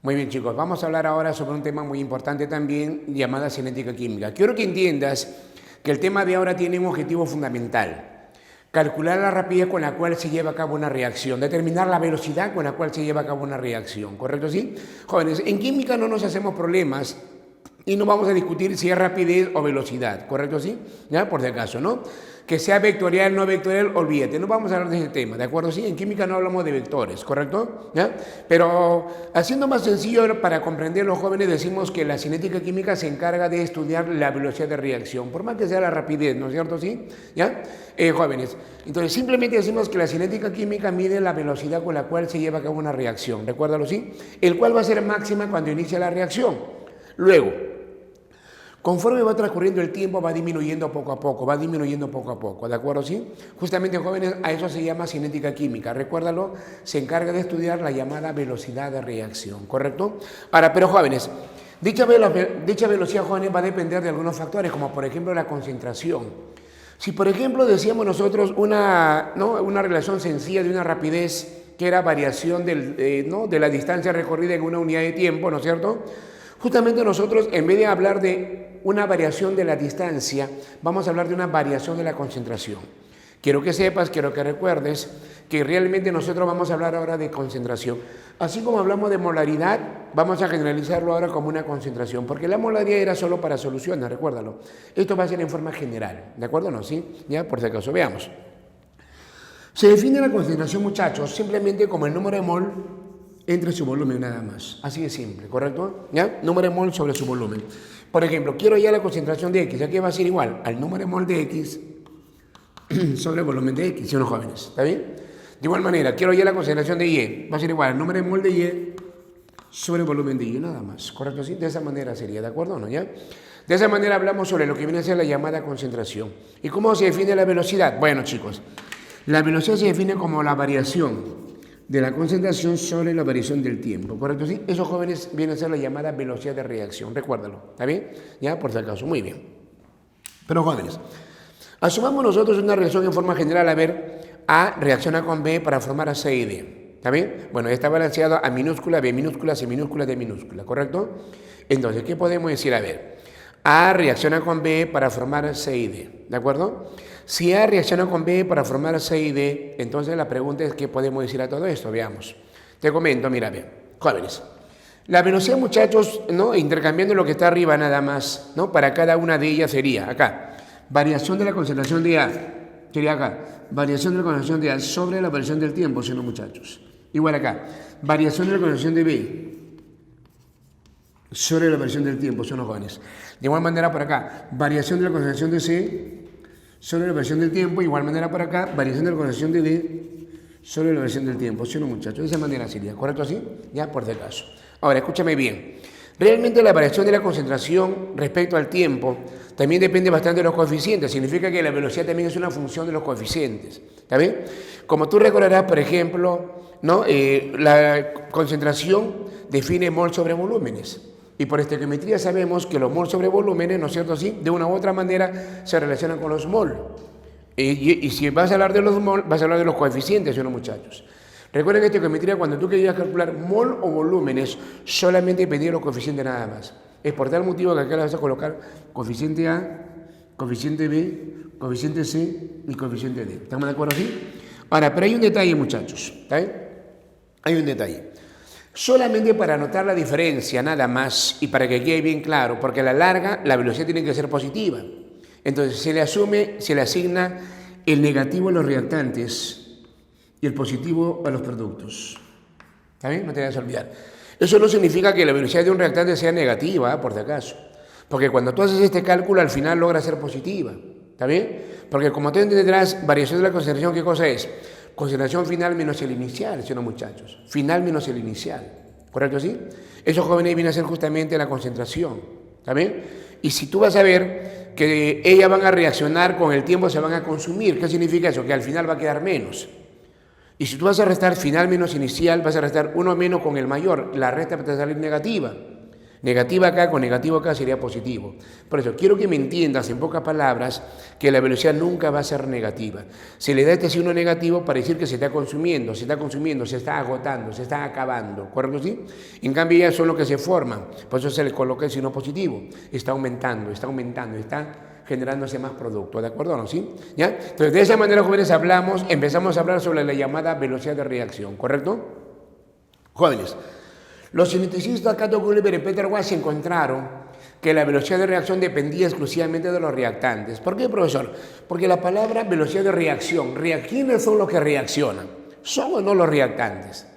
Muy bien, chicos, vamos a hablar ahora sobre un tema muy importante también, llamada cinética química. Quiero que entiendas que el tema de ahora tiene un objetivo fundamental: calcular la rapidez con la cual se lleva a cabo una reacción, determinar la velocidad con la cual se lleva a cabo una reacción, ¿correcto? ¿Sí? Jóvenes, en química no nos hacemos problemas y no vamos a discutir si es rapidez o velocidad, ¿correcto? ¿Sí? ¿Ya? Por si acaso, ¿no? Que sea vectorial, no vectorial, olvídate, no vamos a hablar de ese tema, ¿de acuerdo? Sí, en química no hablamos de vectores, ¿correcto? ¿Ya? Pero haciendo más sencillo para comprender los jóvenes, decimos que la cinética química se encarga de estudiar la velocidad de reacción, por más que sea la rapidez, ¿no es cierto? ¿Sí? ¿Ya? Jóvenes, entonces simplemente decimos que la cinética química mide la velocidad con la cual se lleva a cabo una reacción, ¿recuérdalo? ¿Sí? El cual va a ser máxima cuando inicia la reacción. Luego, conforme va transcurriendo el tiempo, va disminuyendo poco a poco, ¿de acuerdo? ¿Sí? Justamente, jóvenes, a eso se llama cinética química. Recuérdalo, se encarga de estudiar la llamada velocidad de reacción, ¿correcto? Ahora, pero jóvenes, dicha velocidad, jóvenes, va a depender de algunos factores, como por ejemplo la concentración. Si, por ejemplo, decíamos nosotros una relación sencilla de una rapidez que era variación de la distancia recorrida en una unidad de tiempo, ¿no es cierto? Justamente nosotros, en vez de hablar de una variación de la distancia, vamos a hablar de una variación de la concentración. Quiero que sepas, quiero que recuerdes que realmente nosotros vamos a hablar ahora de concentración. Así como hablamos de molaridad, vamos a generalizarlo ahora como una concentración, porque la molaridad era solo para soluciones, recuérdalo. Esto va a ser en forma general, ¿de acuerdo o no? ¿Sí? Ya, por si acaso, veamos. Se define la concentración, muchachos, simplemente como el número de mol entre su volumen, nada más. Así de simple, ¿correcto? ¿Ya? Número de mol sobre su volumen. Por ejemplo, quiero ya la concentración de X, aquí va a ser igual al número de mol de X sobre el volumen de X, ¿sí o no, jóvenes? ¿Está bien? De igual manera, quiero ya la concentración de Y, va a ser igual al número de mol de Y sobre el volumen de Y, nada más, ¿correcto? ¿Sí? De esa manera sería, ¿de acuerdo o no? ¿Ya? De esa manera hablamos sobre lo que viene a ser la llamada concentración. ¿Y cómo se define la velocidad? Bueno, chicos, la velocidad se define como la variación de la concentración sobre la variación del tiempo, ¿correcto? ¿Sí? Esos, jóvenes, vienen a ser la llamada velocidad de reacción, recuérdalo, ¿está bien? Ya, por si acaso, muy bien. Pero, jóvenes, asumamos nosotros una reacción en forma general, a ver, A reacciona con B para formar a C y D, ¿está bien? Bueno, está balanceado a minúscula, B minúscula, C minúscula, D minúscula, ¿correcto? Entonces, ¿qué podemos decir? A ver, A reacciona con B para formar C y D, ¿de acuerdo? Si A reacciona con B para formar C y D, entonces la pregunta es ¿qué podemos decir a todo esto? Veamos. Te comento, mira, bien, jóvenes. La velocidad, muchachos, ¿no? Intercambiando lo que está arriba nada más, ¿no? Para cada una de ellas sería, acá, variación de la concentración de A, sería acá, variación de la concentración de A sobre la variación del tiempo, ¿sí o no, muchachos? Igual acá, variación de la concentración de B sobre la variación del tiempo, son los jóvenes. De igual manera por acá, variación de la concentración de C sobre la variación del tiempo, igual manera por acá, variación de la concentración de D sobre la variación del tiempo, ¿sí o no, muchachos? De esa manera sería, ¿correcto así? Ya, por si acaso. Ahora, escúchame bien. Realmente la variación de la concentración respecto al tiempo también depende bastante de los coeficientes. Significa que la velocidad también es una función de los coeficientes, ¿está bien? Como tú recordarás, por ejemplo, ¿no? La concentración define mol sobre volúmenes. Y por estequiometría sabemos que los mol sobre volúmenes, ¿no es cierto? Sí, de una u otra manera se relacionan con los mol. Y si vas a hablar de los mol, vas a hablar de los coeficientes, ¿sí o no, muchachos? Recuerden que estequiometría, cuando tú querías calcular mol o volúmenes, solamente pedía los coeficientes nada más. Es por tal motivo que acá le vas a colocar coeficiente A, coeficiente B, coeficiente C y coeficiente D. ¿Estamos de acuerdo así? Ahora, pero hay un detalle, muchachos, ¿está bien? Hay un detalle. Solamente para anotar la diferencia, nada más, y para que quede bien claro, porque a la larga la velocidad tiene que ser positiva. Entonces se le asigna el negativo a los reactantes y el positivo a los productos. ¿Está bien? No te vayas a olvidar. Eso no significa que la velocidad de un reactante sea negativa, por si acaso. Porque cuando tú haces este cálculo, al final logra ser positiva. ¿Está bien? Porque como tú entenderás, variación de la concentración, ¿qué cosa es? Concentración final menos el inicial, ¿sí o no, muchachos? Final menos el inicial, ¿correcto así? Esos jóvenes vienen a ser justamente la concentración, ¿está bien? Y si tú vas a ver que ellas van a reaccionar con el tiempo, se van a consumir, ¿qué significa eso? Que al final va a quedar menos. Y si tú vas a restar final menos inicial, vas a restar uno menos con el mayor, la resta va a salir negativa. Negativa acá con negativo acá sería positivo. Por eso, quiero que me entiendas en pocas palabras que la velocidad nunca va a ser negativa. Se le da este signo negativo para decir que se está consumiendo, se está agotando, se está acabando. ¿Correcto? ¿Sí? En cambio, ya son los que se forman. Por eso se le coloca el signo positivo. Está aumentando, está generándose más producto. ¿De acuerdo o no? ¿Sí? ¿Ya? Entonces, de esa manera, jóvenes, empezamos a hablar sobre la llamada velocidad de reacción. ¿Correcto? Jóvenes. Los geneticistas Cato Gulliver y Peter Wash encontraron que la velocidad de reacción dependía exclusivamente de los reactantes. ¿Por qué, profesor? Porque la palabra velocidad de reacción, ¿quiénes son los que reaccionan? ¿Son o no los reactantes?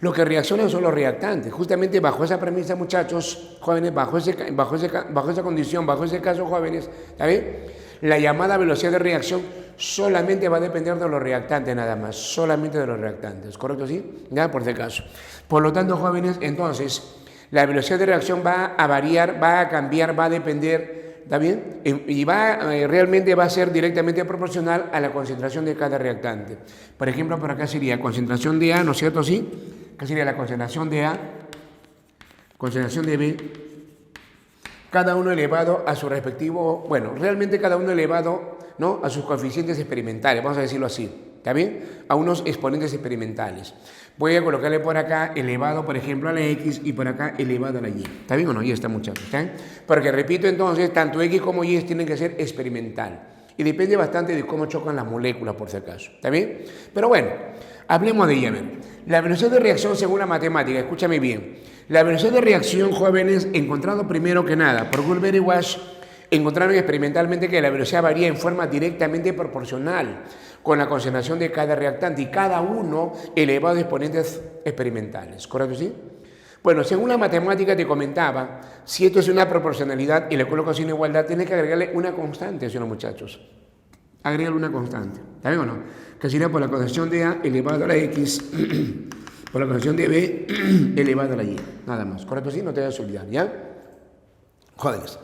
Los que reaccionan son los reactantes. Justamente bajo esa premisa, muchachos, jóvenes, bajo esa condición, bajo ese caso, jóvenes, ¿está bien? La llamada velocidad de reacción solamente va a depender de los reactantes nada más, solamente de los reactantes, ¿correcto? ¿Sí? Ya, por si acaso. Por lo tanto, jóvenes, entonces, la velocidad de reacción va a variar, va a cambiar, va a depender, ¿está bien? Y realmente va a ser directamente proporcional a la concentración de cada reactante. Por ejemplo, por acá sería concentración de A, ¿no es cierto? ¿Sí? Acá sería la concentración de A, concentración de B, cada uno elevado a su respectivo, bueno, realmente cada uno elevado, ¿no?, a sus coeficientes experimentales, vamos a decirlo así, ¿está bien? A unos exponentes experimentales. Voy a colocarle por acá elevado, por ejemplo, a la X y por acá elevado a la Y. ¿Está bien o no? Y está, muchachos, ¿está bien? Porque, repito, entonces, tanto X como Y tienen que ser experimental. Y depende bastante de cómo chocan las moléculas, por si acaso. ¿Está bien? Pero bueno, hablemos de ella. La velocidad de reacción según la matemática, escúchame bien. La velocidad de reacción, jóvenes, encontrado primero que nada por Gulliver y Wash, encontraron experimentalmente que la velocidad varía en forma directamente proporcional con la concentración de cada reactante y cada uno elevado a exponentes experimentales. ¿Correcto? ¿Sí? Bueno, según la matemática te comentaba, si esto es una proporcionalidad y le coloco sin igualdad, tienes que agregarle una constante, ¿sí o no, muchachos? Agregarle una constante. ¿Está bien o no? Que sería por la concentración de A elevado a la X, por la concentración de B elevado a la Y. Nada más. ¿Correcto? ¿Sí? No te vayas a olvidar, ¿ya? Jóvenes.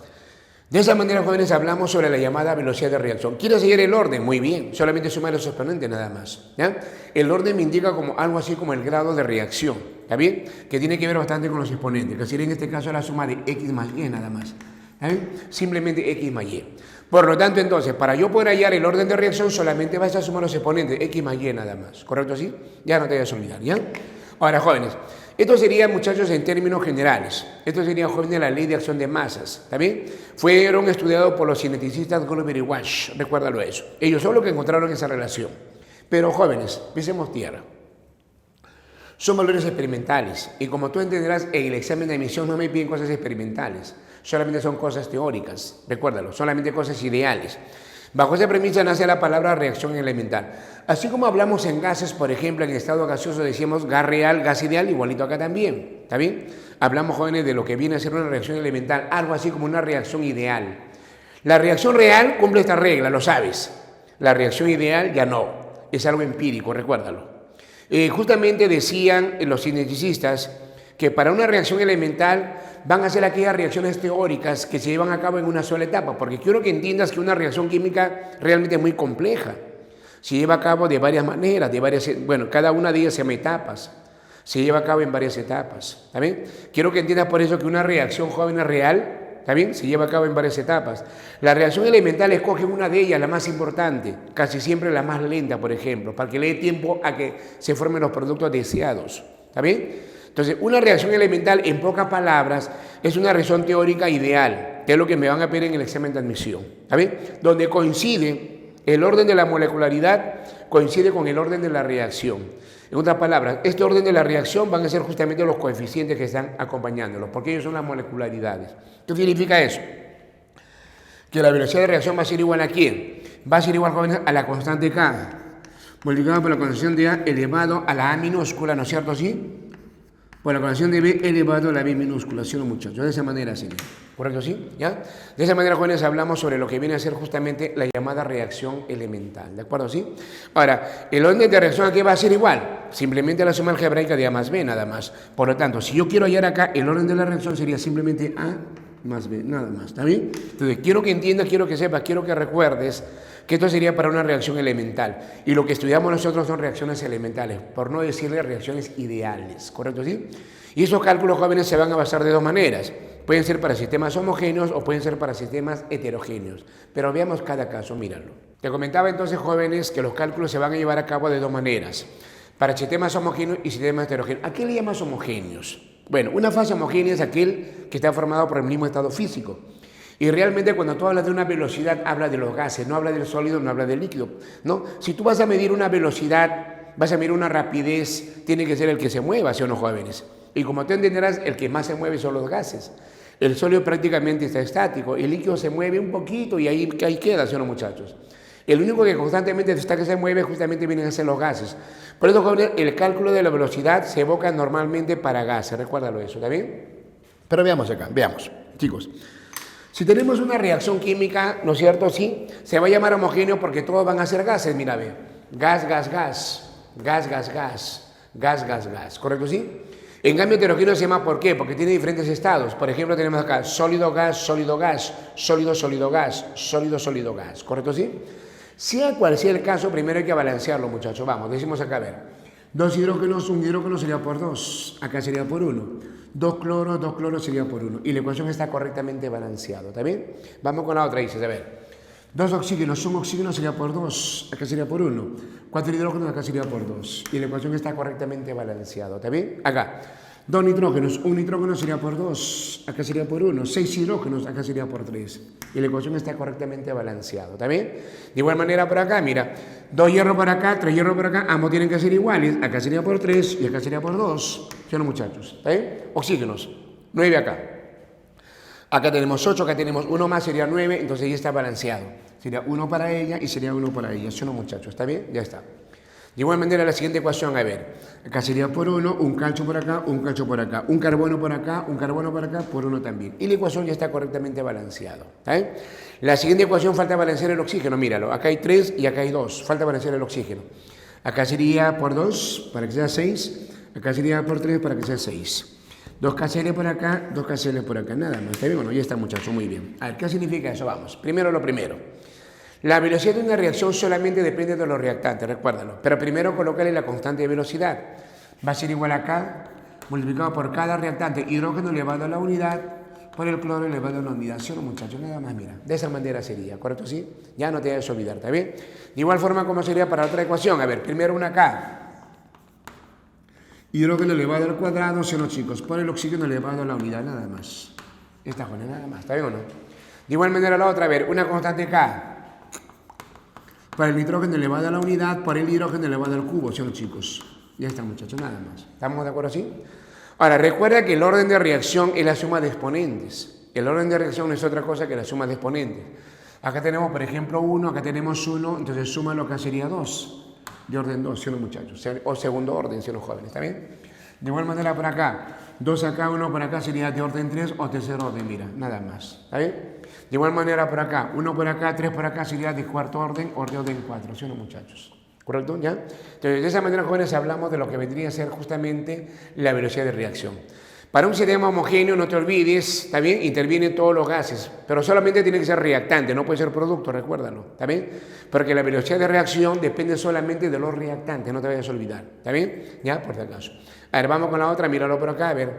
De esa manera, jóvenes, hablamos sobre la llamada velocidad de reacción. ¿Quieres seguir el orden? Muy bien. Solamente sumar los exponentes nada más, ¿ya? El orden me indica como algo así como el grado de reacción. ¿Está bien? Que tiene que ver bastante con los exponentes. Que sería en este caso la suma de X más Y nada más. ¿Está bien? Simplemente X más Y. Por lo tanto, entonces, para yo poder hallar el orden de reacción, solamente vas a sumar los exponentes X más Y nada más. ¿Correcto así? Ya no te vayas a olvidar, ¿ya? Ahora, jóvenes, esto sería, muchachos, en términos generales. Esto sería, jóvenes, la ley de acción de masas. ¿Está bien? Fueron estudiados por los geneticistas Gulliver y Wash. Recuérdalo eso. Ellos son los que encontraron esa relación. Pero, jóvenes, pisemos tierra. Son valores experimentales. Y como tú entenderás, en el examen de admisión no me piden cosas experimentales. Solamente son cosas teóricas. Recuérdalo, solamente cosas ideales. Bajo esa premisa nace la palabra reacción elemental. Así como hablamos en gases, por ejemplo, en estado gaseoso decimos gas real, gas ideal, igualito acá también. ¿Está bien? Hablamos, jóvenes, de lo que viene a ser una reacción elemental, algo así como una reacción ideal. La reacción real cumple esta regla, lo sabes. La reacción ideal ya no. Es algo empírico, recuérdalo. Justamente decían los cineticistas que para una reacción elemental van a ser aquellas reacciones teóricas que se llevan a cabo en una sola etapa, porque quiero que entiendas que una reacción química realmente es muy compleja. Se lleva a cabo de varias maneras, cada una de ellas se llama etapas. Se lleva a cabo en varias etapas, ¿está bien? Quiero que entiendas por eso que una reacción, joven, real, ¿está bien? Se lleva a cabo en varias etapas. La reacción elemental escoge una de ellas, la más importante, casi siempre la más lenta, por ejemplo, para que le dé tiempo a que se formen los productos deseados, ¿está bien? Entonces, una reacción elemental, en pocas palabras, es una reacción teórica ideal, que es lo que me van a pedir en el examen de admisión, ¿está bien? Donde coincide el orden de la molecularidad, coincide con el orden de la reacción. En otras palabras, este orden de la reacción van a ser justamente los coeficientes que están acompañándolos, porque ellos son las molecularidades. ¿Qué significa eso? Que la velocidad de reacción va a ser igual ¿a quién? Va a ser igual, jóvenes, a la constante K, multiplicado por la concentración de A elevado a la A minúscula, ¿no es cierto así? Por la concentración de B elevado a la B minúscula, ¿sí o no, muchachos? De esa manera, sí. ¿Correcto, sí? ¿Ya? De esa manera, jóvenes, hablamos sobre lo que viene a ser justamente la llamada reacción elemental, ¿de acuerdo, sí? Ahora, el orden de reacción aquí va a ser igual, simplemente la suma algebraica de A más B, nada más. Por lo tanto, si yo quiero hallar acá, el orden de la reacción sería simplemente A más B, nada más, ¿está bien? Entonces, quiero que entiendas, quiero que sepas, quiero que recuerdes que esto sería para una reacción elemental. Y lo que estudiamos nosotros son reacciones elementales, por no decirle reacciones ideales, ¿correcto, sí? Y esos cálculos, jóvenes, se van a basar de dos maneras. Pueden ser para sistemas homogéneos o pueden ser para sistemas heterogéneos. Pero veamos cada caso, míralo. Te comentaba entonces, jóvenes, que los cálculos se van a llevar a cabo de dos maneras. Para sistemas homogéneos y sistemas heterogéneos. ¿A qué le llamas homogéneos? Bueno, una fase homogénea es aquel que está formado por el mismo estado físico. Y realmente cuando tú hablas de una velocidad, habla de los gases, no habla del sólido, no habla del líquido, ¿no? Si tú vas a medir una velocidad, vas a medir una rapidez, tiene que ser el que se mueva, ¿sí o no, jóvenes? Y como tú entenderás, el que más se mueve son los gases. El sólido prácticamente está estático, el líquido se mueve un poquito y ahí queda, ¿sí o no, muchachos? El único que constantemente está que se mueve justamente vienen a ser los gases. Por eso, jóvenes, el cálculo de la velocidad se evoca normalmente para gases, recuérdalo eso, ¿está bien? Pero veamos acá, veamos, chicos. Si tenemos una reacción química, ¿no es cierto? Sí, se va a llamar homogéneo porque todos van a ser gases, mira, ve. Gas, gas, gas, gas, gas, gas, gas, gas, gas, ¿correcto? Sí. En cambio, heterogéneo se llama ¿por qué? Porque tiene diferentes estados. Por ejemplo, tenemos acá sólido, gas, sólido, gas, sólido, sólido, gas, sólido, sólido, gas, ¿correcto? Sí. Sea cual sea el caso, primero hay que balancearlo, muchachos. Vamos, decimos acá, a ver. 2 hidrógenos, un hidrógeno sería por 2, acá sería por 1. 2 cloros sería por 1. Y la ecuación está correctamente balanceada, ¿está bien? Vamos con la otra, dices, a ver. 2 oxígenos, un oxígeno sería por 2, acá sería por 1. 4 hidrógenos, acá sería por 2. Y la ecuación está correctamente balanceada, ¿está bien? Acá. 2 nitrógenos, un nitrógeno sería por 2, acá sería por 1. 6 hidrógenos, acá sería por 3. Y la ecuación está correctamente balanceada, ¿está bien? De igual manera por acá, mira, 2 hierros por acá, 3 hierros por acá, ambos tienen que ser iguales. Acá sería por 3 y acá sería por 2. ¿Sí o no, muchachos? ¿Está bien? Oxígenos, 9 acá. Acá tenemos 8, acá tenemos 1 más, sería 9, entonces ya está balanceado. Sería 1 para ella y sería 1 para ella. ¿Sí o no, muchachos? ¿Está bien? Ya está. De igual manera, la siguiente ecuación, a ver, acá sería por 1, un calcio por acá, un calcio por acá, un carbono por acá, un carbono por acá, por 1 también. Y la ecuación ya está correctamente balanceada. ¿Eh? La siguiente ecuación falta balancear el oxígeno, míralo, acá hay 3 y acá hay 2, falta balancear el oxígeno. Acá sería por 2 para que sea 6, acá sería por 3 para que sea 6. 2 KCl por acá, 2 KCl por acá, nada más. ¿Está bien o no? Ya está, muchachos, muy bien. A ver, ¿qué significa eso? Vamos, primero lo primero. La velocidad de una reacción solamente depende de los reactantes, recuérdalo. Pero primero colócale la constante de velocidad. Va a ser igual a K multiplicado por cada reactante hidrógeno elevado a la unidad por el cloro elevado a la unidad. ¿Sí o no, muchachos? Nada más, mira. De esa manera sería, ¿correcto? ¿Sí? Ya no te debes olvidar, ¿está bien? De igual forma, ¿cómo sería para otra ecuación? A ver, primero una K. Hidrógeno elevado al cuadrado, ¿sí o no, chicos? Por el oxígeno elevado a la unidad, nada más. Esta joven, nada más, ¿está bien o no? De igual manera la otra, a ver, una constante K. Para el nitrógeno elevado a la unidad, por el hidrógeno elevado al cubo, ¿sí o no, chicos? Ya está, muchachos, nada más. ¿Estamos de acuerdo así? Ahora, recuerda que el orden de reacción es la suma de exponentes. El orden de reacción no es otra cosa que la suma de exponentes. Acá tenemos, por ejemplo, 1, acá tenemos 1, entonces suma lo que sería 2. De orden 2, ¿sí o no, muchachos? O segundo orden, ¿sí o no, jóvenes? ¿Está bien? De igual manera por acá, 2 acá, 1 por acá sería de orden 3 o tercer orden, mira, nada más. ¿Está bien? De igual manera por acá, 1 por acá, 3 por acá sería de cuarto orden o de orden 4, ¿sí o no, muchachos? ¿Correcto? ¿Ya? Entonces, de esa manera, jóvenes, hablamos de lo que vendría a ser justamente la velocidad de reacción. Para un sistema homogéneo, no te olvides, ¿está bien? Intervienen todos los gases, pero solamente tiene que ser reactante, no puede ser producto, recuérdalo, ¿está bien? Porque la velocidad de reacción depende solamente de los reactantes, no te vayas a olvidar, ¿está bien? Ya, por si acaso. A ver, vamos con la otra, míralo por acá, a ver.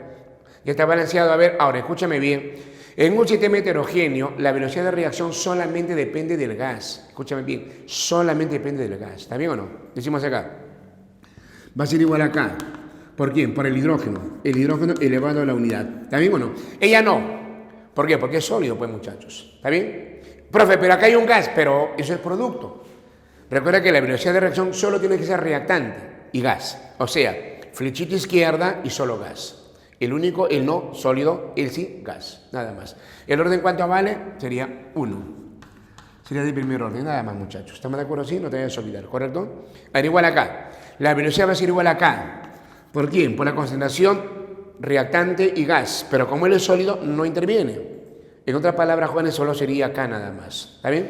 Ya está balanceado, a ver, ahora, escúchame bien. En un sistema heterogéneo, la velocidad de reacción solamente depende del gas. Escúchame bien, solamente depende del gas. ¿Está bien o no? Decimos acá. Va a ser igual acá. ¿Por quién? Por el hidrógeno. El hidrógeno elevado a la unidad. ¿Está bien o no? Ella no. ¿Por qué? Porque es sólido, pues, muchachos. ¿Está bien? Profe, pero acá hay un gas, pero eso es producto. Recuerda que la velocidad de reacción solo tiene que ser reactante y gas. O sea, flechita izquierda y solo gas. El único, el no, sólido, el sí, gas, nada más. El orden, ¿cuánto vale? Sería 1. Sería de primer orden, nada más, muchachos. ¿Estamos de acuerdo? Sí, no te vayas a olvidar, ¿correcto? Al igual acá. La velocidad va a ser igual acá. ¿Por quién? Por la concentración, reactante y gas. Pero como él es sólido, no interviene. En otras palabras, jóvenes, solo sería acá nada más. ¿Está bien?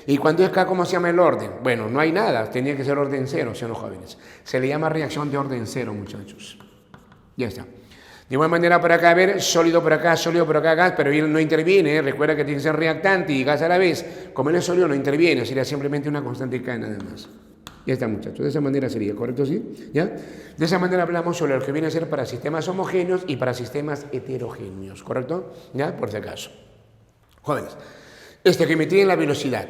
¿Y cuando es acá, cómo se llama el orden? Bueno, no hay nada. Tenía que ser orden cero, ¿sí o no, jóvenes? Se le llama reacción de orden cero, muchachos. Ya está. De igual manera por acá, a ver, sólido por acá, gas, pero él no interviene, recuerda que tiene que ser reactante y gas a la vez. Como él es sólido, no interviene, sería simplemente una constante K nada más. Ya está, muchachos. De esa manera sería, ¿correcto? ¿Sí? ¿Ya? De esa manera hablamos sobre lo que viene a ser para sistemas homogéneos y para sistemas heterogéneos, ¿correcto? ¿Ya? Por si acaso. Jóvenes, estequiometría en la velocidad.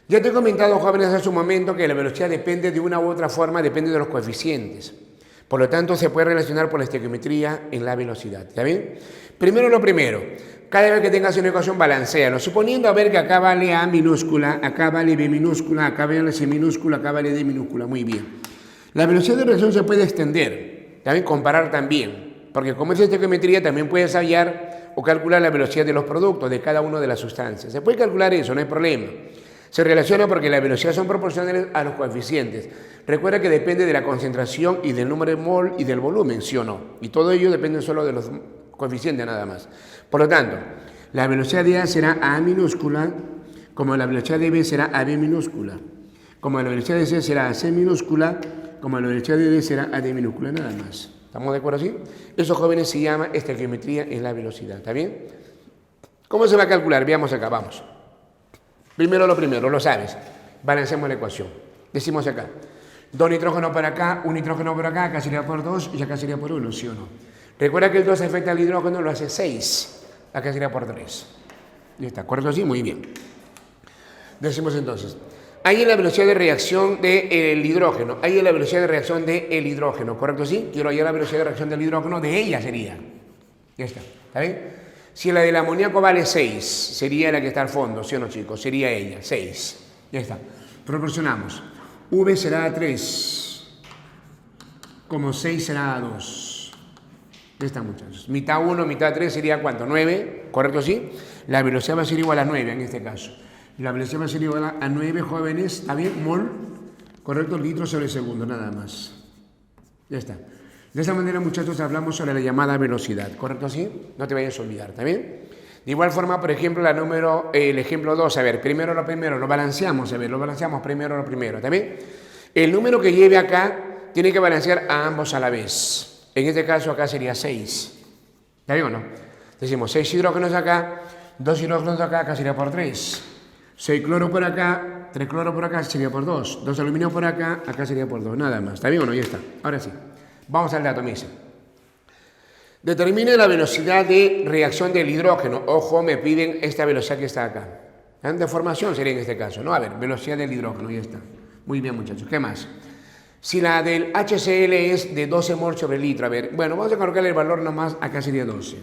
Ya te he comentado, jóvenes, hace un momento que la velocidad depende de una u otra forma, depende de los coeficientes. Por lo tanto, se puede relacionar por la estequiometría en la velocidad. ¿Está bien? Primero lo primero. Cada vez que tengas una ecuación, balancealo. Suponiendo a ver que acá vale A minúscula, acá vale B minúscula, acá vale C minúscula, acá vale D minúscula. Muy bien. La velocidad de reacción se puede extender. También comparar también. Porque como es estequiometría, también puedes hallar o calcular la velocidad de los productos de cada una de las sustancias. Se puede calcular eso, no hay problema. Se relaciona porque las velocidades son proporcionales a los coeficientes. Recuerda que depende de la concentración y del número de mol y del volumen, ¿sí o no? Y todo ello depende solo de los coeficientes nada más. Por lo tanto, la velocidad de A será A minúscula, como la velocidad de B será AB minúscula, como la velocidad de C será AC minúscula, como la velocidad de D será AD minúscula, nada más. ¿Estamos de acuerdo así? Eso, jóvenes, se llama estequiometría en la velocidad, ¿está bien? ¿Cómo se va a calcular? Veamos acá, vamos. Primero lo primero, lo sabes. Balanceamos la ecuación. Decimos acá, 2 nitrógenos por acá, 1 nitrógeno por acá sería por 2 y acá sería por 1, ¿sí o no? Recuerda que el 2 afecta al hidrógeno, lo hace 6. Acá sería por 3. Ya está, ¿correcto así? Muy bien. Decimos entonces, ahí es la velocidad de reacción del hidrógeno, ahí es la velocidad de reacción del hidrógeno, ¿correcto así? Quiero hallar la velocidad de reacción del hidrógeno, de ella sería. Ya está, ¿está bien? Si la del amoníaco vale 6, sería la que está al fondo, ¿sí o no, chicos? Sería ella, 6. Ya está. Proporcionamos. V será a 3, como 6 será a 2. Ya está, muchachos. Mitad 1, mitad 3 sería ¿cuánto? 9, ¿correcto? ¿Sí? La velocidad va a ser igual a 9 en este caso. La velocidad va a ser igual a 9, jóvenes, ¿está bien? Mol, ¿correcto? Litros sobre segundo, nada más. Ya está. De esa manera, muchachos, hablamos sobre la llamada velocidad, ¿correcto así? No te vayas a olvidar, ¿está bien? De igual forma, por ejemplo, el ejemplo 2, a ver, primero lo primero, lo balanceamos, a ver, lo balanceamos primero lo primero, ¿está bien? El número que lleve acá tiene que balancear a ambos a la vez. En este caso, acá sería 6. ¿Está bien o no? Decimos 6 hidrógenos acá, 2 hidrógenos acá, acá sería por 3. 6 cloro por acá, 3 cloro por acá sería por 2. 2 aluminio por acá, acá sería por 2, nada más. ¿Está bien o no? Ya está. Ahora sí. Vamos al dato, me dice. Determine la velocidad de reacción del hidrógeno. Ojo, me piden esta velocidad que está acá. De formación sería en este caso, ¿no? A ver, velocidad del hidrógeno, ya está. Muy bien, muchachos. ¿Qué más? Si la del HCl es de 12 mol sobre litro, a ver, bueno, vamos a colocarle el valor nomás, acá sería 12.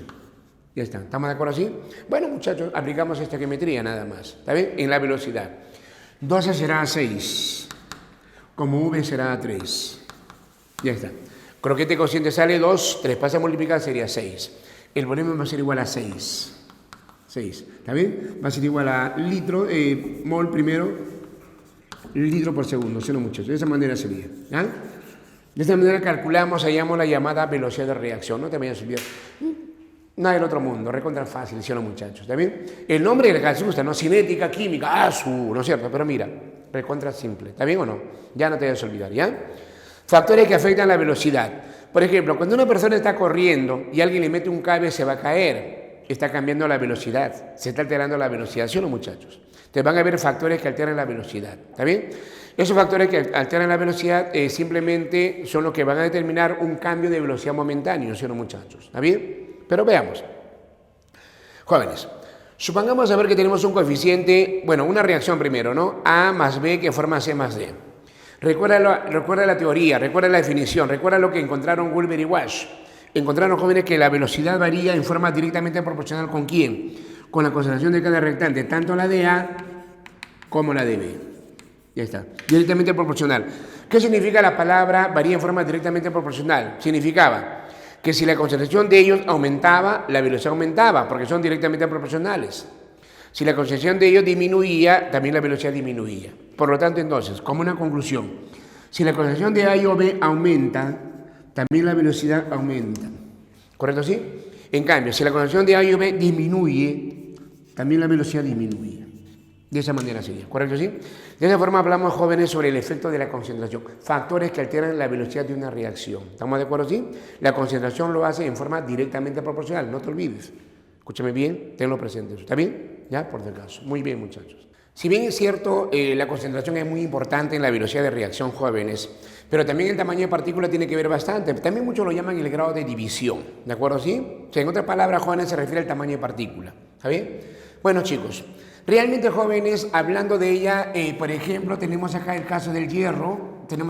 Ya está. ¿Estamos de acuerdo así? Bueno, muchachos, aplicamos estequiometría nada más. ¿Está bien? En la velocidad. 12 será a 6, como V será a 3. Ya está. Croquete cociente sale 2, 3 pasa a multiplicar sería 6. El volumen va a ser igual a 6. 6, ¿está bien? Va a ser igual a litro, mol primero, litro por segundo, ¿sí o no, muchachos? De esa manera sería, ¿ya? De esta manera calculamos, hallamos la llamada velocidad de reacción, no te vayas a olvidar. Nada del otro mundo, recontra fácil, ¿sí o no, muchachos? ¿Está bien? El nombre que les gusta, ¿no? Cinética, química, ¿no es cierto? Pero mira, recontra simple, ¿está bien o no? Ya no te vayas a olvidar, ¿ya? Factores que afectan la velocidad. Por ejemplo, cuando una persona está corriendo y alguien le mete un cable, se va a caer. Está cambiando la velocidad. Se está alterando la velocidad, ¿sí o no, muchachos? Entonces van a haber factores que alteran la velocidad. ¿Está bien? Esos factores que alteran la velocidad simplemente son los que van a determinar un cambio de velocidad momentáneo, ¿sí o no, muchachos? ¿Está bien? Pero veamos. Jóvenes, supongamos a ver que tenemos un coeficiente, bueno, una reacción primero, ¿no? A más B que forma C más D. Recuerda la teoría, recuerda la definición, recuerda lo que encontraron Wilber y Wash. Encontraron, jóvenes, que la velocidad varía en forma directamente proporcional ¿con quién? Con la concentración de cada reactante, tanto la de A como la de B. Ya está, directamente proporcional. ¿Qué significa la palabra varía en forma directamente proporcional? Significaba que si la concentración de ellos aumentaba, la velocidad aumentaba, porque son directamente proporcionales. Si la concentración de ellos disminuía, también la velocidad disminuía. Por lo tanto, entonces, como una conclusión, si la concentración de A y B aumenta, también la velocidad aumenta. ¿Correcto, sí? En cambio, si la concentración de A y B disminuye, también la velocidad disminuye. De esa manera sería. ¿Correcto, sí? De esa forma hablamos, jóvenes, sobre el efecto de la concentración. Factores que alteran la velocidad de una reacción. ¿Estamos de acuerdo, sí? La concentración lo hace en forma directamente proporcional, no te olvides. Escúchame bien, tenlo presente. ¿Está bien? ¿Ya? Por si acaso. Muy bien, muchachos. Si bien es cierto, la concentración es muy importante en la velocidad de reacción, jóvenes, pero también el tamaño de partícula tiene que ver bastante. También muchos lo llaman el grado de división, ¿de acuerdo? ¿Sí? O sea, en otras palabras, jóvenes, se refiere al tamaño de partícula. ¿Está bien? Bueno, chicos, realmente, jóvenes, hablando de ella, por ejemplo, tenemos acá el caso del hierro, que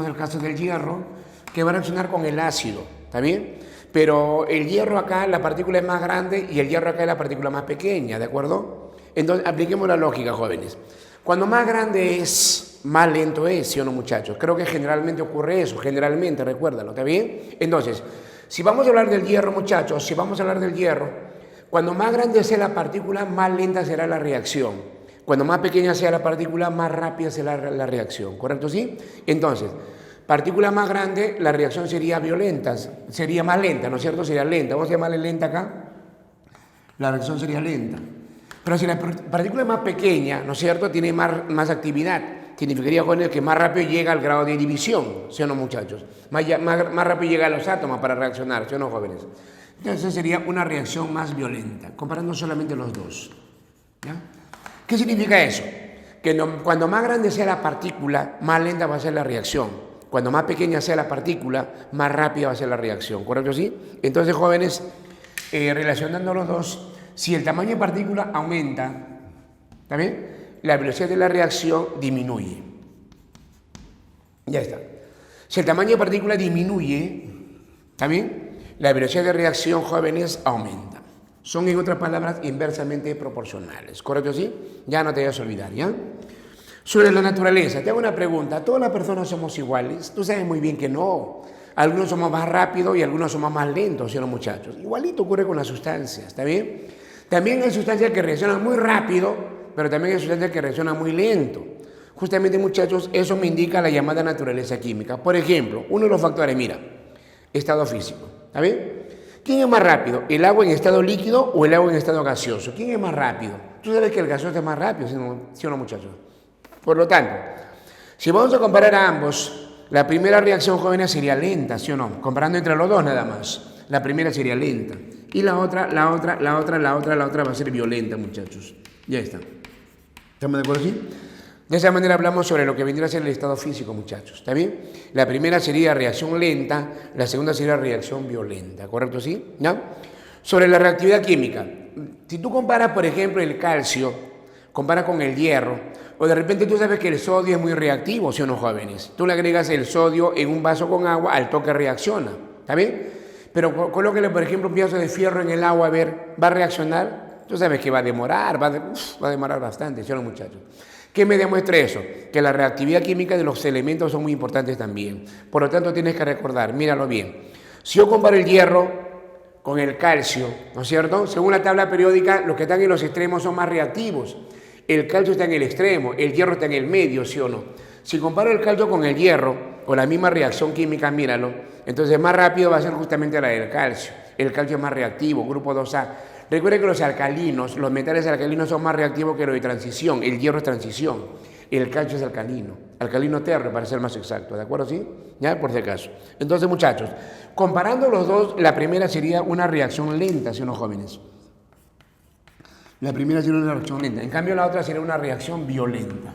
va a reaccionar con el ácido, ¿está bien? Pero el hierro acá, la partícula es más grande y el hierro acá es la partícula más pequeña, ¿de acuerdo? Entonces, apliquemos la lógica, jóvenes. Cuando más grande es, más lento es, ¿sí o no, muchachos? Creo que generalmente ocurre eso, generalmente, recuérdalo, ¿está bien? Entonces, si vamos a hablar del hierro, muchachos, cuando más grande sea la partícula, más lenta será la reacción. Cuando más pequeña sea la partícula, más rápida será la reacción, ¿correcto? ¿Sí? Entonces, partícula más grande, la reacción sería violenta, sería más lenta, ¿no es cierto? Sería lenta. Vamos a llamarle lenta acá. La reacción sería lenta. Pero si la partícula es más pequeña, ¿no es cierto?, tiene más actividad. Significaría, jóvenes, que más rápido llega al grado de división, ¿sí o no, muchachos? Más rápido llega a los átomos para reaccionar, ¿sí o no, jóvenes? Entonces sería una reacción más violenta, comparando solamente los dos. ¿Ya? ¿Qué significa eso? Que cuando más grande sea la partícula, más lenta va a ser la reacción. Cuando más pequeña sea la partícula, más rápida va a ser la reacción, ¿correcto? ¿Sí? Entonces, jóvenes, relacionando los dos, si el tamaño de partícula aumenta, ¿está bien?, la velocidad de la reacción disminuye. Ya está. Si el tamaño de partícula disminuye, ¿está bien?, la velocidad de reacción, jóvenes, aumenta. Son, en otras palabras, inversamente proporcionales, ¿correcto? ¿Sí? Ya no te vayas a olvidar, ¿ya? Sobre la naturaleza, te hago una pregunta. ¿Todas las personas somos iguales? Tú sabes muy bien que no. Algunos somos más rápidos y algunos somos más lentos, ¿sí o no, muchachos? Igualito ocurre con las sustancias, ¿está bien? También hay sustancias que reaccionan muy rápido, pero también hay sustancias que reaccionan muy lento. Justamente, muchachos, eso me indica la llamada naturaleza química. Por ejemplo, uno de los factores, mira, estado físico, ¿está bien? ¿Quién es más rápido? ¿El agua en estado líquido o el agua en estado gaseoso? ¿Quién es más rápido? Tú sabes que el gaseoso es más rápido, ¿sí o no, muchachos? Por lo tanto, si vamos a comparar a ambos, la primera reacción, jóvenes, sería lenta, ¿sí o no? Comparando entre los dos nada más. La primera sería lenta. Y la otra va a ser violenta, muchachos. Ya está. ¿Estamos de acuerdo, sí? De esa manera hablamos sobre lo que vendría a ser el estado físico, muchachos. ¿Está bien? La primera sería reacción lenta, la segunda sería reacción violenta. ¿Correcto, sí? ¿Ya? Sobre la reactividad química. Si tú comparas, por ejemplo, el calcio, comparas con el hierro, o de repente tú sabes que el sodio es muy reactivo, ¿sí o no, jóvenes? Tú le agregas el sodio en un vaso con agua, al toque reacciona. ¿Está bien? Pero colóquele, por ejemplo, un pedazo de fierro en el agua, a ver, ¿va a reaccionar? Tú sabes que va a demorar, va a demorar bastante, ¿sí o no, muchachos? ¿Qué me demuestra eso? Que la reactividad química de los elementos son muy importantes también. Por lo tanto, tienes que recordar, míralo bien. Si yo comparo el hierro con el calcio, ¿no es cierto? Según la tabla periódica, los que están en los extremos son más reactivos. El calcio está en el extremo, el hierro está en el medio, ¿sí o no? Si comparo el calcio con el hierro, con la misma reacción química, míralo, entonces más rápido va a ser justamente la del calcio. El calcio es más reactivo, grupo 2A. Recuerden que los alcalinos, los metales alcalinos son más reactivos que los de transición. El hierro es transición, el calcio es alcalino terrestre para ser más exacto, ¿de acuerdo? ¿Sí? ¿Ya? Por si acaso. Entonces, muchachos, comparando los dos, la primera sería una reacción lenta, ¿sí o no, jóvenes? La primera sería una reacción lenta. En cambio, la otra sería una reacción violenta.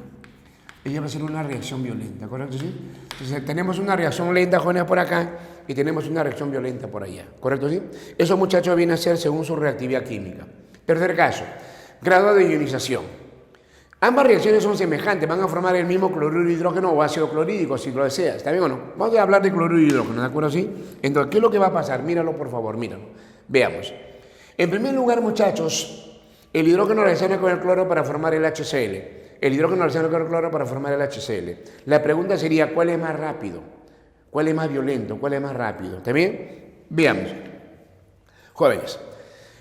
Ella va a ser una reacción violenta, ¿correcto? ¿Sí? Entonces, tenemos una reacción lenta, jóvenes, por acá, y tenemos una reacción violenta por allá, ¿correcto? ¿Sí? Eso, muchachos, viene a ser según su reactividad química. Tercer caso, grado de ionización. Ambas reacciones son semejantes, van a formar el mismo cloruro de hidrógeno o ácido clorhídrico, si lo deseas, ¿está bien o no? Vamos a hablar de cloruro de hidrógeno, ¿de acuerdo? ¿Sí? Entonces, ¿qué es lo que va a pasar? Míralo, por favor, míralo. Veamos. En primer lugar, muchachos, el hidrógeno reacciona con el cloro para formar el HCl. El hidrógeno reacciona con el cloro para formar el HCl. La pregunta sería, ¿cuál es más rápido? ¿Cuál es más violento? ¿Cuál es más rápido? ¿Está bien? Veamos. Jóvenes,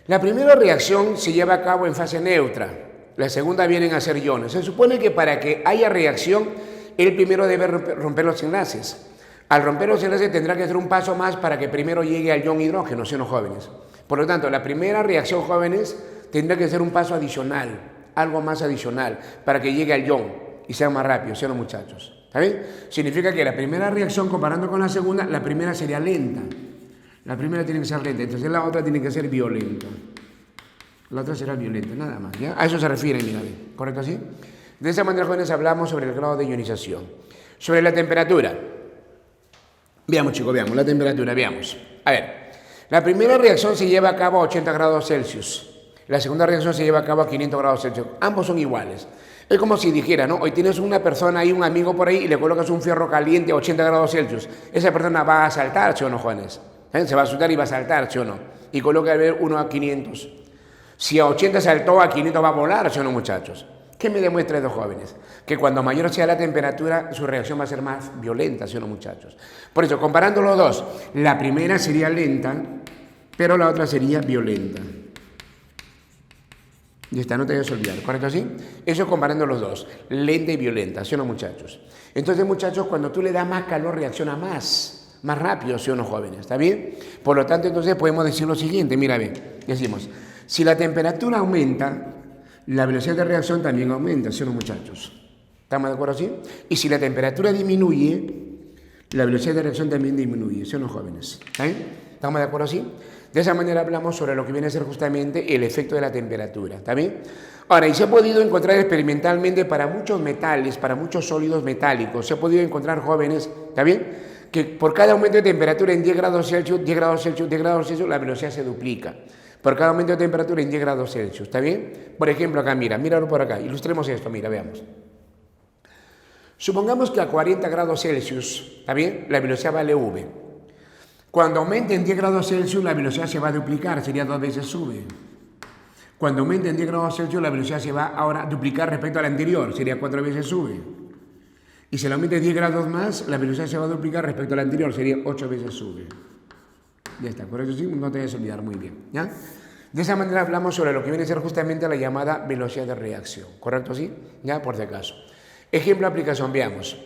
la primera reacción se lleva a cabo en fase neutra. La segunda vienen a ser iones. Se supone que para que haya reacción, el primero debe romper los enlaces. Al romper los enlaces tendrá que hacer un paso más para que primero llegue al ion hidrógeno, ¿sí o no, jóvenes? Por lo tanto, la primera reacción, jóvenes, tendrá que ser un paso adicional, algo más adicional, para que llegue al ion y sea más rápido, ¿sí o no, muchachos? ¿Está bien? Significa que la primera reacción, comparando con la segunda, la primera sería lenta. La primera tiene que ser lenta, entonces la otra tiene que ser violenta. La otra será violenta, nada más, ¿ya? A eso se refiere, mira bien, ¿correcto así? De esa manera, jóvenes, hablamos sobre el grado de ionización. Sobre la temperatura. Veamos, chicos, veamos la temperatura, veamos. A ver, la primera reacción se lleva a cabo a 80 grados Celsius. La segunda reacción se lleva a cabo a 500 grados Celsius. Ambos son iguales. Es como si dijera, ¿no? Hoy tienes una persona ahí, un amigo por ahí, y le colocas un fierro caliente a 80 grados Celsius. Esa persona va a saltar, ¿sí o no, jóvenes? Se va a asustar y va a saltar, ¿sí o no? Y coloca a ver uno a 500. Si a 80 saltó, a 500 va a volar, ¿sí o no, muchachos? ¿Qué me demuestra estos jóvenes? Que cuando mayor sea la temperatura, su reacción va a ser más violenta, ¿sí o no, muchachos? Por eso, comparando los dos, la primera sería lenta, pero la otra sería violenta. Y esta no te debes olvidar, ¿correcto así? Eso comparando los dos, lenta y violenta, ¿sí o no, muchachos? Entonces, muchachos, cuando tú le das más calor, reacciona más rápido, ¿sí o no, jóvenes? ¿Está bien? Por lo tanto, entonces podemos decir lo siguiente, mira, bien, decimos, si la temperatura aumenta, la velocidad de reacción también aumenta, ¿sí o no, muchachos? ¿Estamos de acuerdo así? Y si la temperatura disminuye, la velocidad de reacción también disminuye, ¿sí o no, jóvenes? ¿Está bien? ¿Estamos de acuerdo así? De esa manera hablamos sobre lo que viene a ser justamente el efecto de la temperatura, ¿está bien? Ahora, y se ha podido encontrar experimentalmente para muchos metales, para muchos sólidos metálicos, se ha podido encontrar, jóvenes, ¿está bien? Que por cada aumento de temperatura en 10 grados Celsius, 10 grados Celsius, 10 grados Celsius, la velocidad se duplica. Por cada aumento de temperatura en 10 grados Celsius, ¿está bien? Por ejemplo, acá, míralo por acá, ilustremos esto, mira, veamos. Supongamos que a 40 grados Celsius, ¿está bien? La velocidad vale v. Cuando aumente en 10 grados Celsius, la velocidad se va a duplicar, sería 2 veces v. Cuando aumente en 10 grados Celsius, la velocidad se va ahora a duplicar respecto a la anterior, sería 4 veces v. Y si le aumente 10 grados más, la velocidad se va a duplicar respecto a la anterior, sería 8 veces v. Ya está, por eso sí, no te debes olvidar muy bien, ¿ya? De esa manera hablamos sobre lo que viene a ser justamente la llamada velocidad de reacción, ¿correcto? ¿Sí? Ya, por si acaso. Ejemplo de aplicación, veamos.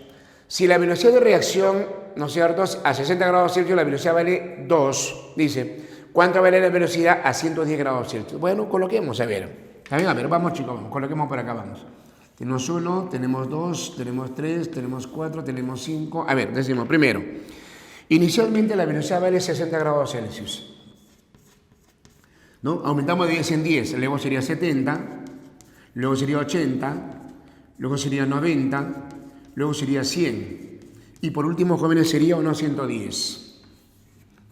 Si la velocidad de reacción, ¿no es cierto?, a 60 grados Celsius la velocidad vale 2, dice, ¿cuánto vale la velocidad a 110 grados Celsius? Bueno, coloquemos, a ver, vamos chicos, vamos, coloquemos por acá, vamos. Tenemos 1, tenemos 2, tenemos 3, tenemos 4, tenemos 5, a ver, decimos, primero, inicialmente la velocidad vale 60 grados Celsius, ¿no? Aumentamos de 10 en 10, luego sería 70, luego sería 80, luego sería 90, luego sería 100. Y por último, jóvenes, sería o no 110.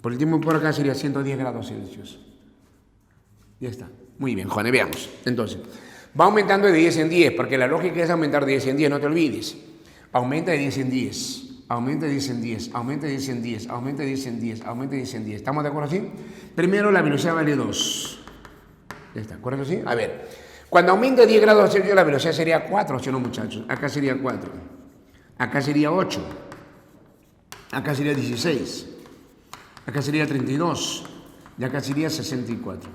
Por último, por acá sería 110 grados Celsius. Ya está. Muy bien, jóvenes, veamos. Entonces, va aumentando de 10 en 10, porque la lógica es aumentar de 10 en 10, no te olvides. Aumenta de 10 en 10, aumenta de 10 en 10, aumenta de 10 en 10, aumenta de 10 en 10, aumenta de 10 en 10. ¿Estamos de acuerdo así? Primero, la velocidad vale 2. Ya está, ¿correcto así? A ver, cuando aumenta 10 grados Celsius, la velocidad sería 4, ¿sí o no, muchachos? Acá sería 4. Acá sería 8. Acá sería 16. Acá sería 32. Y acá sería 64.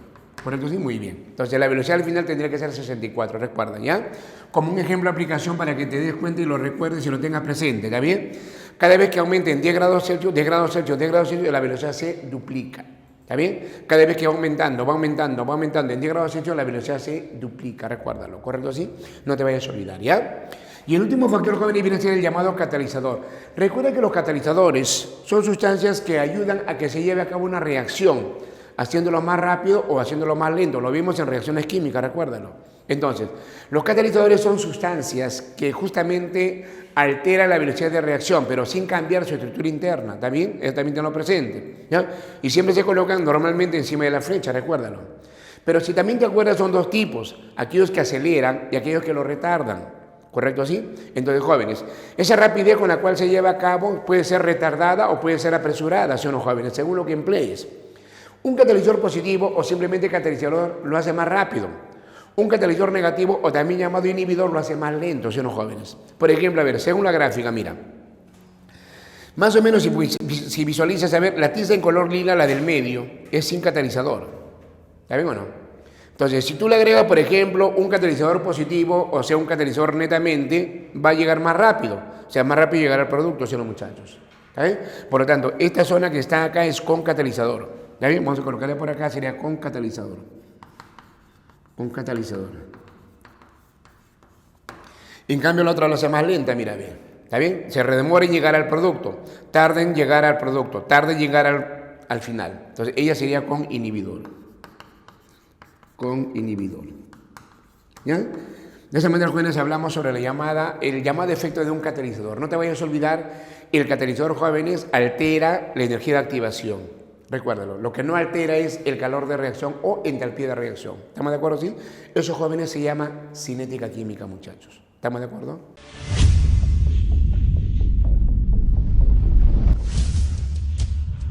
¿Correcto? Sí, muy bien. Entonces la velocidad al final tendría que ser 64, recuerda, ¿ya? Como un ejemplo de aplicación para que te des cuenta y lo recuerdes y lo tengas presente, ¿está bien? Cada vez que aumente en 10 grados Celsius, 10 grados Celsius, 10 grados Celsius, la velocidad se duplica. ¿Está bien? Cada vez que va aumentando, en 10 grados Celsius, la velocidad se duplica, recuérdalo, ¿correcto así? No te vayas a olvidar, ¿ya? Y el último factor, jóvenes, viene a ser el llamado catalizador. Recuerda que los catalizadores son sustancias que ayudan a que se lleve a cabo una reacción, haciéndolo más rápido o haciéndolo más lento. Lo vimos en reacciones químicas, recuérdalo. Entonces, los catalizadores son sustancias que justamente alteran la velocidad de reacción, pero sin cambiar su estructura interna, ¿está bien? Eso también tenlo presente, ¿ya? Y siempre se colocan normalmente encima de la flecha, recuérdalo. Pero si también te acuerdas, son dos tipos, aquellos que aceleran y aquellos que lo retardan. ¿Correcto así? Entonces, jóvenes, esa rapidez con la cual se lleva a cabo puede ser retardada o puede ser apresurada, ¿sí o no, jóvenes? Según lo que emplees. Un catalizador positivo o simplemente catalizador lo hace más rápido. Un catalizador negativo o también llamado inhibidor lo hace más lento, ¿sí o no, jóvenes? Por ejemplo, a ver, según la gráfica, mira. Más o menos si visualizas, a ver, la tiza en color lila, la del medio, es sin catalizador. ¿Está bien o no? Entonces, si tú le agregas, por ejemplo, un catalizador positivo, o sea, un catalizador netamente, va a llegar más rápido. O sea, más rápido llegar al producto, ¿sí o no, muchachos? ¿Está bien? Por lo tanto, esta zona que está acá es con catalizador. ¿Está bien? Vamos a colocarle por acá, sería con catalizador. Con catalizador. En cambio, la otra lo hace más lenta, mira bien. ¿Está bien? Se redemora en llegar al producto, tarda en llegar al producto, tarda en llegar al final. Entonces, ella sería con inhibidor. Con inhibidor. ¿Ya? De esa manera, jóvenes, hablamos sobre el llamado efecto de un catalizador. No te vayas a olvidar, el catalizador, jóvenes, altera la energía de activación. Recuérdalo, lo que no altera es el calor de reacción o entalpía de reacción. ¿Estamos de acuerdo? Sí. Eso, jóvenes, se llama cinética química, muchachos. ¿Estamos de acuerdo?